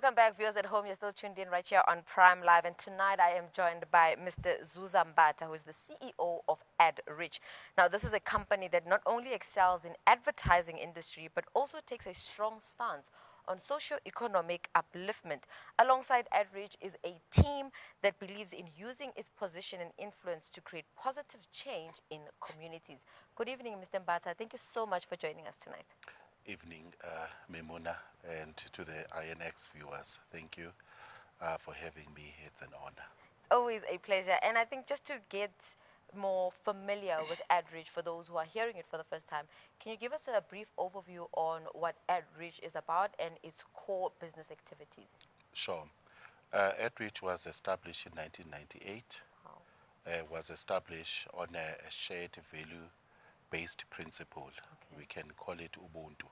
Welcome back, viewers at home. You're still tuned in right here on Prime Live. And tonight I am joined by Mr. Zuza Mbatha, who is the CEO of Adreach. Now, this is a company that not only excels in advertising industry, but also takes a strong stance on socio-economic upliftment. Alongside Adreach is a team that believes in using its position and influence to create positive change in communities. Good evening, Mr. Mbatha. Thank you so much for joining us tonight. Evening, Memuna, and to the INX viewers. Thank you for having me. It's an honor. It's always a pleasure. And I think just to get more familiar with Adreach for those who are hearing it for the first time, can you give us a brief overview on what Adreach is about and its core business activities? Sure. Adreach was established in 1998. Wow. Was established on a shared value-based principle. Okay. We can call it Ubuntu.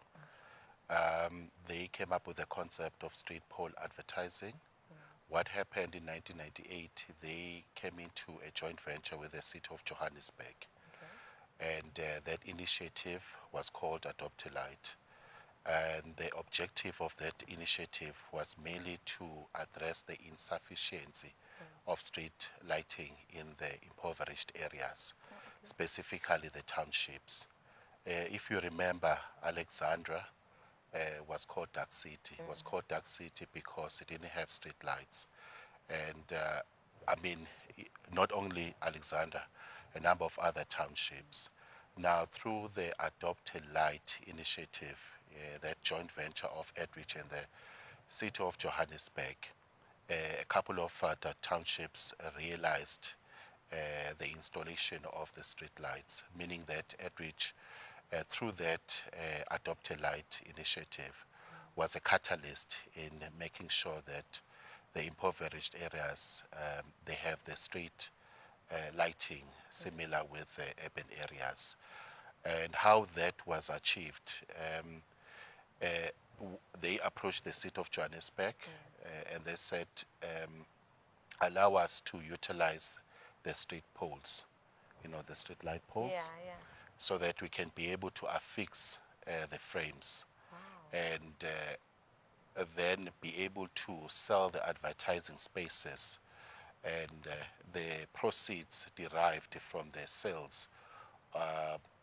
They came up with the concept of street pole advertising. What happened in 1998, they came into a joint venture with the city of Johannesburg. Okay. And that initiative was called Adopt a Light. And the objective of that initiative was mainly to address the insufficiency of street lighting in the impoverished areas, specifically the townships. If you remember, Alexandra was called Dark City. It was called Dark City because it didn't have street lights. And I mean, not only Alexandra, a number of other townships. Now, through the Adopt a Light initiative, that joint venture of Adreach and the city of Johannesburg, a couple of the townships realized the installation of the street lights, meaning that Adreach, through that Adopt a Light initiative, was a catalyst in making sure that the impoverished areas, they have the street lighting similar with the urban areas. And how that was achieved, they approached the city of Johannesburg and they said, allow us to utilize the street poles, the street light poles, Yeah. so that we can be able to affix the frames. Wow. And then be able to sell the advertising spaces, and the proceeds derived from the sales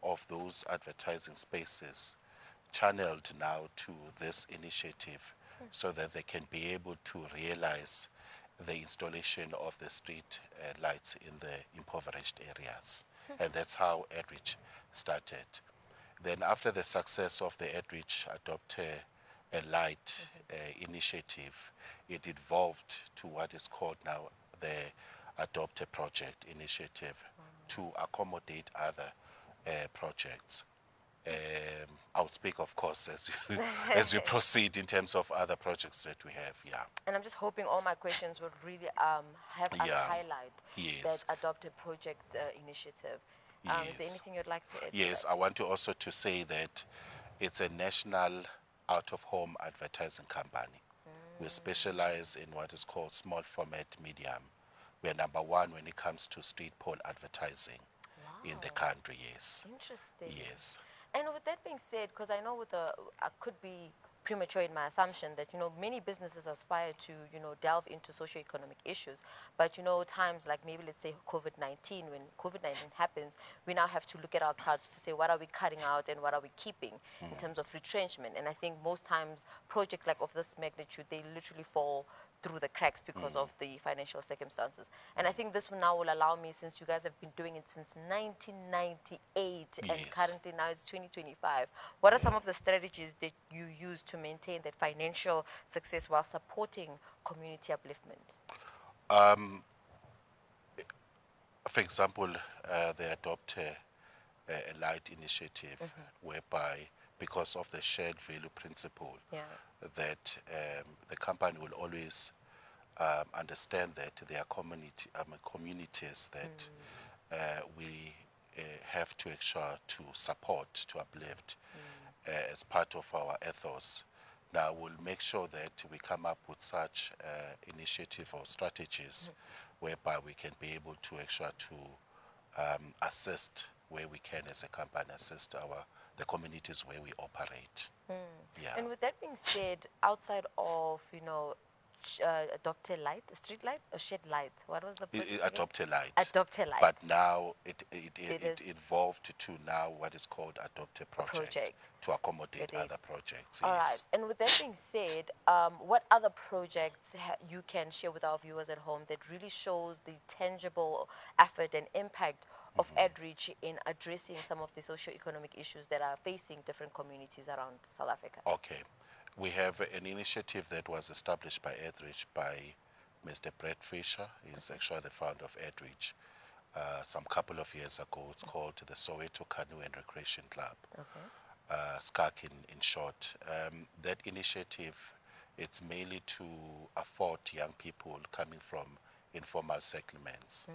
of those advertising spaces channeled now to this initiative so that they can be able to realize the installation of the street lights in the impoverished areas. And that's how Adreach started. Then after the success of the Adreach Adopt a Light initiative, it evolved to what is called now the Adopt a Project initiative to accommodate other projects. I'll speak, of course, as we proceed in terms of other projects that we have. Yeah. And I'm just hoping all my questions would really have us highlight Yes. that Adopt a Project initiative. Is there Yes. anything you'd like to add? Yes, I want to also to say that it's a national out-of-home advertising company. We specialize in what is called small format medium. We are number one when it comes to street pole advertising in the country. Yes. Interesting. Yes. And with that being said, because I know I could be premature in my assumption that, many businesses aspire to, delve into socioeconomic issues. But, times like maybe let's say COVID-19, when COVID-19 happens, we now have to look at our cards to say what are we cutting out and what are we keeping in terms of retrenchment. And I think most times projects like of this magnitude, they literally fall through the cracks because of the financial circumstances. And I think this now will allow me, since you guys have been doing it since 1998 and currently now it's 2025, what are some of the strategies that you use to maintain that financial success while supporting community upliftment? For example, they adopt a light initiative whereby, because of the shared value principle, that the company will always understand that there are communities that we have to ensure to support, to uplift as part of our ethos. Now, we'll make sure that we come up with such initiative or strategies whereby we can be able to ensure to assist where we can as a company, assist our the communities where we operate. Yeah. And with that being said, outside of, adopt a light, a street light, or shed light, what was the project again? Adopt a light. Adopt a light. But now It it is evolved to now what is called adopt a a project, project. to accommodate It is. other projects. All right. Yes. And with that being said, what other projects you can share with our viewers at home that really shows the tangible effort and impact of Adreach in addressing some of the socio-economic issues that are facing different communities around South Africa? Okay. We have an initiative that was established by Adreach by Mr. Brett Fisher. He's actually the founder of Adreach. Some couple of years ago, it's called the Soweto Canoe and Recreation Club, Okay. SCAC in short. That initiative, it's mainly to afford young people coming from informal settlements,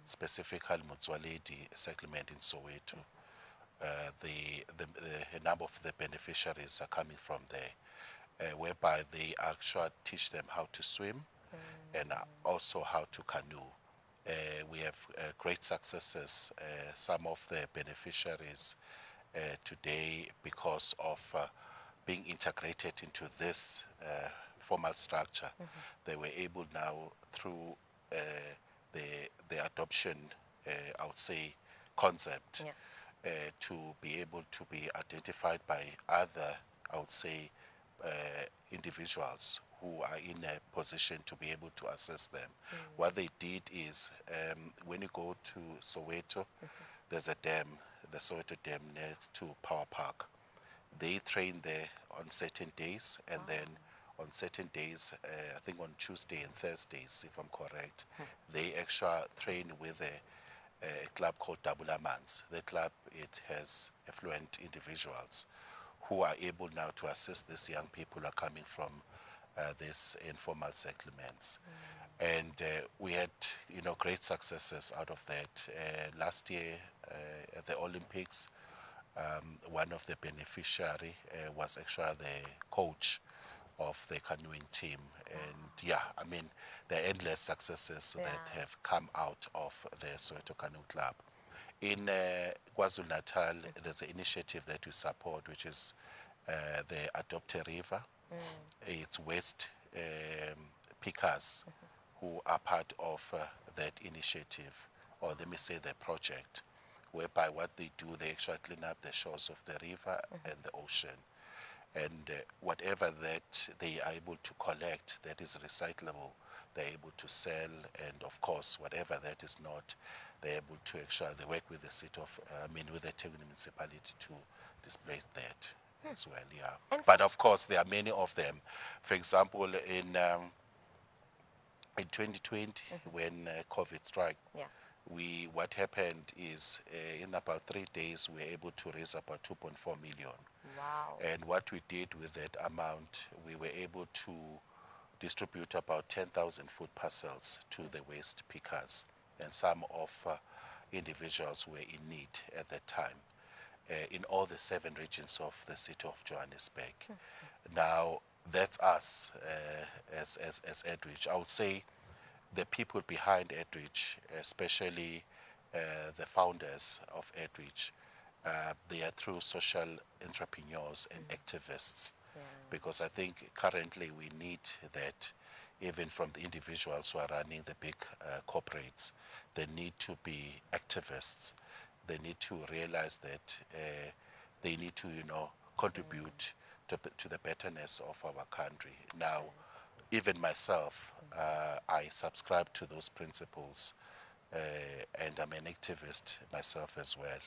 specifically Motswaledi settlement in Soweto. A number of the beneficiaries are coming from there, whereby they actually teach them how to swim and also how to canoe. We have great successes. Some of the beneficiaries today, because of being integrated into this formal structure, they were able now through the adoption, I would say, concept, Yeah. to be able to be identified by other, I would say, individuals who are in a position to be able to assess them. What they did is, when you go to Soweto, there's a dam, the Soweto Dam next to Power Park. They train there on certain days, and then on certain days, I think on Tuesday and Thursdays, if I'm correct, they actually train with a club called Dabulamans. The club, it has affluent individuals who are able now to assist these young people who are coming from these informal settlements. And we had, great successes out of that. Last year at the Olympics, one of the beneficiary was actually the coach of the canoeing team. And yeah, I mean, there are endless successes that have come out of the Soweto Canoe Club. In KwaZulu-Natal, there's an initiative that we support, which is the Adopt a River. It's West pickers who are part of that initiative, or let me say the project, whereby what they do, they actually clean up the shores of the river and the ocean. And whatever that they are able to collect that is recyclable, they're able to sell. And of course, whatever that is not, they're able to actually, they work with the city of, with the Tegel municipality to display that as well, yeah. And But of course, there are many of them. For example, in 2020, when COVID struck, Yeah. what happened is in about 3 days, we were able to raise about 2.4 million. Wow. And what we did with that amount, we were able to distribute about 10,000 food parcels to the waste pickers and some of individuals who were in need at that time in all the 7 regions of the city of Johannesburg. Now, that's us as Adreach. I would say the people behind Adreach, especially the founders of Adreach, they are through social entrepreneurs and activists, because I think currently we need that even from the individuals who are running the big corporates. They need to be activists. They need to realize that they need to, contribute to the betterness of our country. Now, even myself, I subscribe to those principles, and I'm an activist myself as well.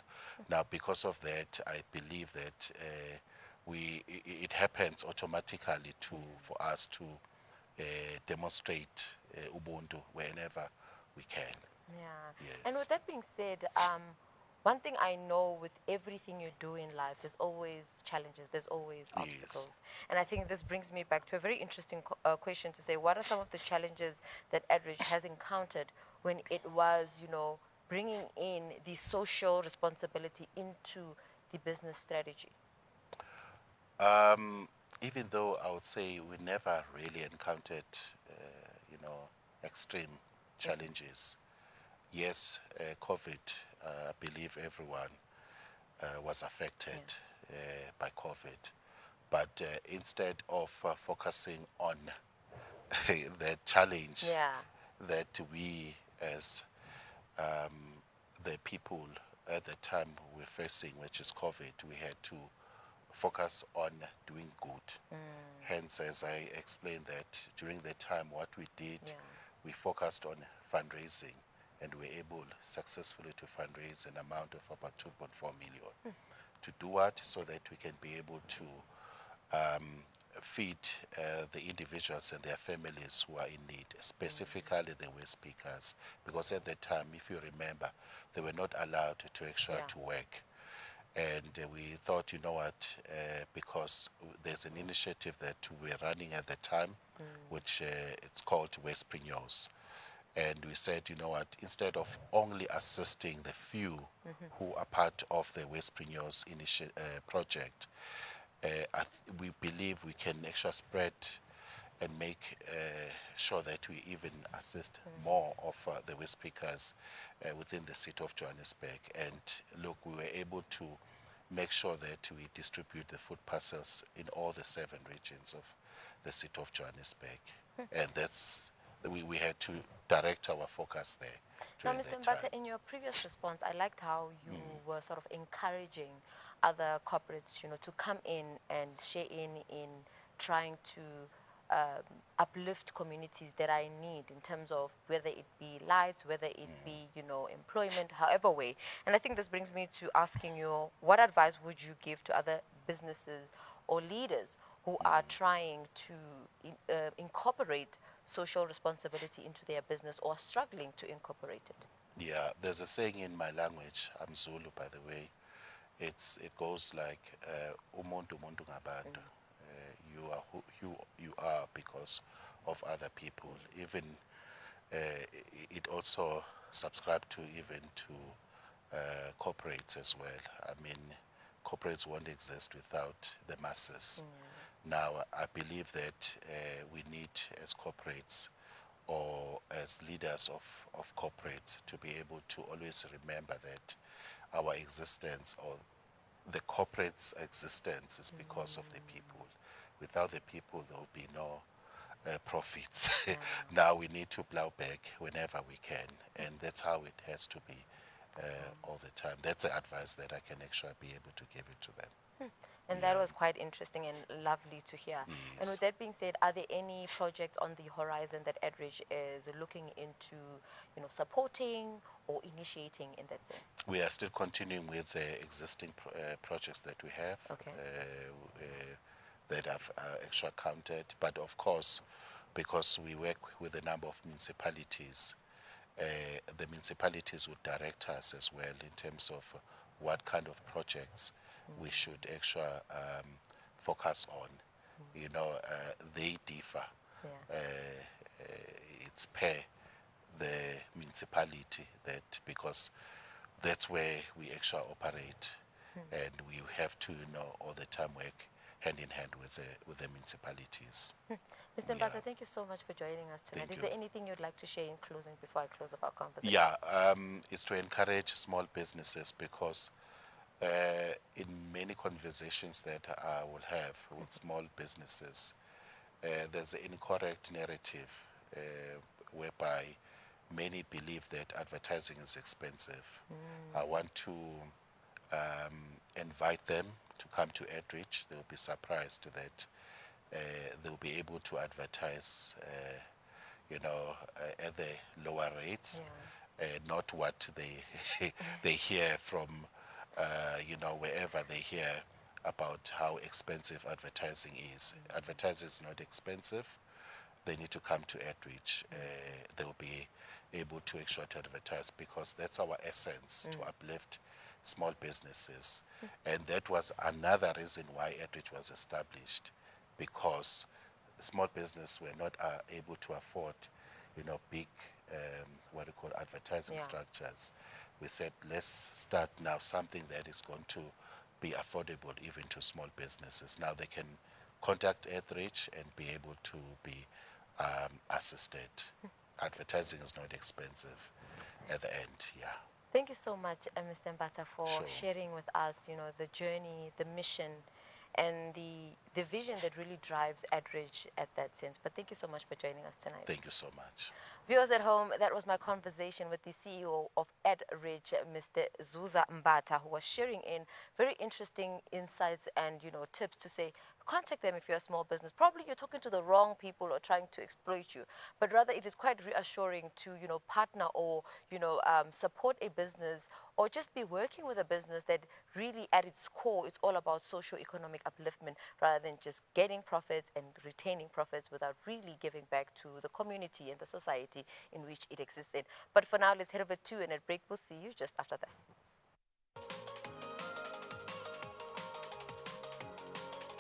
Now, because of that, I believe that it happens automatically for us to demonstrate Ubuntu whenever we can. Yeah. Yes. And with that being said, one thing I know with everything you do in life, there's always challenges, there's always obstacles. And I think this brings me back to a very interesting question to say, what are some of the challenges that Adreach has encountered when it was, bringing in the social responsibility into the business strategy? Even though I would say we never really encountered, extreme challenges. Yes, COVID, I believe everyone was affected. by COVID. But instead of focusing on the challenge Yeah. that we as the people at the time were facing, which is COVID, we had to focus on doing good. Hence, as I explained that during the time, what we did, Yeah. we focused on fundraising, and we were able successfully to fundraise an amount of about 2.4 million. To do what? So that we can be able to feed the individuals and their families who are in need, specifically the waste speakers, because at that time, if you remember, they were not allowed to actually Yeah. to work. And we thought, you know what, because there's an initiative that we're running at the time, which it's called Wastepreneurs. And we said, you know what, instead of only assisting the few who are part of the Wastepreneurs project, we believe we can actually spread and make sure that we even assist more of the waste speakers within the city of Johannesburg. And look, we were able to make sure that we distribute the food parcels in all the 7 regions of the city of Johannesburg. And that's, we had to direct our focus there Now, during Mr. that Mbatha, time. in your previous response, I liked how you were sort of encouraging other corporates, to come in and share in trying to uplift communities that are in need in terms of whether it be lights, whether it be, employment, however way. And I think this brings me to asking you, what advice would you give to other businesses or leaders who are trying to incorporate social responsibility into their business or struggling to incorporate it? Yeah, there's a saying in my language, I'm Zulu by the way, it goes like umuntu umuntu ngabantu. You are who you are because of other people. Even it also subscribe to even to corporates as well. I mean, corporates won't exist without the masses. Now, I believe that we need as corporates or as leaders of corporates to be able to always remember that our existence or the corporate's existence is because of the people. Without the people, there will be no profits. Now we need to plow back whenever we can, and that's how it has to be all the time. That's the advice that I can actually be able to give it to them. And that was quite interesting and lovely to hear. And Yes. with that being said, are there any projects on the horizon that Adreach is looking into, supporting or initiating in that sense? We are still continuing with the existing projects that we have. Okay. That have actually counted, but of course, because we work with a number of municipalities, the municipalities would direct us as well in terms of what kind of projects we should actually focus on. They differ. Yeah. It's per the municipality that because that's where we actually operate, and we have to all the time work hand in hand with the municipalities. Mr. Yeah. Mbatha, thank you so much for joining us tonight. Thank Is you. there anything you'd like to share in closing before I close up our conversation? Yeah, it's to encourage small businesses because in many conversations that I will have with small businesses, there's an incorrect narrative whereby many believe that advertising is expensive. I want to invite them to come to Adreach. They'll be surprised that they'll be able to advertise, at the lower rates, not what they they hear from, wherever they hear about how expensive advertising is. Advertising is not expensive. They need to come to Adreach. They will be able to actually advertise because that's our essence, to uplift small businesses. And that was another reason why Adreach was established, because small business were not able to afford, big, what we call advertising structures. We said, let's start now something that is going to be affordable even to small businesses. Now they can contact Adreach and be able to be assisted. Advertising is not expensive at the end, yeah. Thank you so much, Mr. Mbatha, for Sure. sharing with us, the journey, the mission, and the vision that really drives Adreach at that sense. But thank you so much for joining us tonight. Thank you so much. Viewers at home, that was my conversation with the CEO of Adreach, Mr. Zuza Mbatha, who was sharing in very interesting insights and tips to say contact them if you're a small business. Probably you're talking to the wrong people or trying to exploit you, but rather it is quite reassuring to partner or support a business or just be working with a business that really at its core it's all about socio-economic upliftment rather than just getting profits and retaining profits without really giving back to the community and the society in which it exists in. But for now, let's head over to and at break. We'll see you just after this.